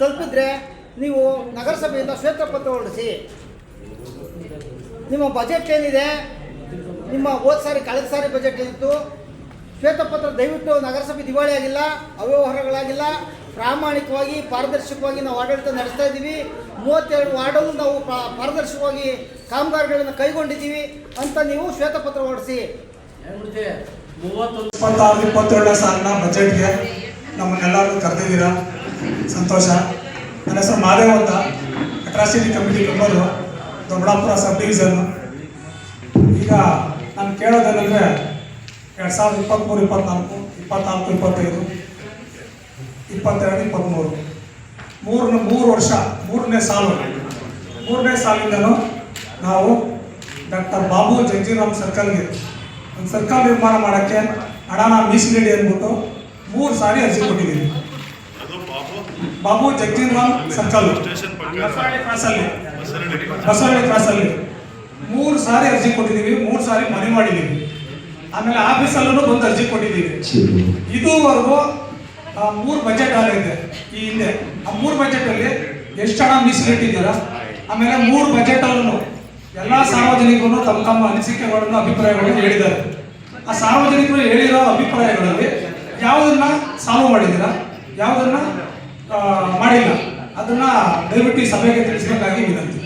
ತಲುಪಿದ್ರೆ ನೀವು ನಗರಸಭೆಯಿಂದ ಶ್ವೇತಪತ್ರ ಹೊರಡಿಸಿ. ನಿಮ್ಮ ಬಜೆಟ್ ಏನಿದೆ, ನಿಮ್ಮ ಹೋದ ಸಾರಿ ಕಳೆದ ಸಾರಿ ಬಜೆಟ್ ಏನಿತ್ತು, ಶ್ವೇತಪತ್ರ ದಯವಿಟ್ಟು ನಗರಸಭೆ ದಿವಾಳಿ ಆಗಿಲ್ಲ, ಅವ್ಯವಹಾರಗಳಾಗಿಲ್ಲ, ಪ್ರಾಮಾಣಿಕವಾಗಿ ಪಾರದರ್ಶಕವಾಗಿ ನಾವು ಆಡಳಿತ ನಡೆಸ್ತಾ ಇದ್ದೀವಿ. 32 ವಾರ್ಡಲ್ಲೂ ನಾವು ಪಾರದರ್ಶಕವಾಗಿ ಕಾಮಗಾರಿಗಳನ್ನು ಕೈಗೊಂಡಿದ್ದೀವಿ ಅಂತ ನೀವು ಶ್ವೇತಪತ್ರ ಹೊರಡಿಸಿ. 26-27 ಸಾಲಿನ ಬಜೆಟ್ಗೆ ನಮ್ಮನ್ನೆಲ್ಲರೂ ಕರೆದಿದ್ದೀರಾ, ಸಂತೋಷ. ನನ್ನ ಹೆಸರು ಮಾದೇವ್ ಅಂತ, atrocity committee member, Doddaballapur subdivision. ಈಗ ನಾನು ಕೇಳೋದೇನೆಂದರೆ 2023, 24, 24, 25, 22, 23 ಮೂರು ವರ್ಷ, ಮೂರನೇ ಸಾಲಿಂದನೂ ನಾವು ಡಾಕ್ಟರ್ ಬಾಬು ಜಗಜೀವರಾಮ್ ಸರ್ಕಲ್ಗೆ ಒಂದು ಸರ್ಕಲ್ ನಿರ್ಮಾಣ ಮಾಡೋಕ್ಕೆ ಹಣನ ಮೀಸಲಿಡಿ ಅಂದ್ಬಿಟ್ಟು 3 ಸಾರಿ ಅರ್ಜಿ ಕೊಟ್ಟಿದ್ದೀವಿ. ಬಾಬು ಜಗಜೀವರಾಮ್ ಸರ್ಕಲ್ ಬಸವಳ್ಳಿ ಕ್ರಾಸಲ್ಲಿ 3 ಸಾರಿ ಅರ್ಜಿ ಕೊಟ್ಟಿದ್ದೀವಿ, 3 ಸಾರಿ ಮನೆ ಮಾಡಿದ್ದೀವಿ. ಆಮೇಲೆ ಆಫೀಸಲ್ಲೂ ಬಂದು ಅರ್ಜಿ ಕೊಟ್ಟಿದ್ದೀವಿ. ಇದುವರೆಗೂ 3 ಬಜೆಟ್ ಆಗಿದೆ ಈ ಹಿಂದೆ. ಆ 3 ಬಜೆಟಲ್ಲಿ ಎಷ್ಟು ಹಣ ಮೀಸಲಿಟ್ಟಿದ್ದೀರಾ? ಆಮೇಲೆ 3 ಬಜೆಟಲ್ಲೂ ಎಲ್ಲ ಸಾರ್ವಜನಿಕರು ತಮ್ಮ ತಮ್ಮ ಅನಿಸಿಕೆಗಳನ್ನು, ಅಭಿಪ್ರಾಯಗಳನ್ನು ಹೇಳಿದ್ದಾರೆ. ಆ ಸಾರ್ವಜನಿಕರು ಹೇಳಿರೋ ಅಭಿಪ್ರಾಯಗಳಲ್ಲಿ ಯಾವುದನ್ನ ಸಾಲ್ವ್ ಮಾಡಿದ್ದೀರಾ, ಯಾವುದನ್ನ ಮಾಡಿಲ್ಲ, ಅದನ್ನ ದಯವಿಟ್ಟು ಸಭೆಗೆ ತಿಳಿಸಬೇಕಾಗಿ ವಿನಂತಿ.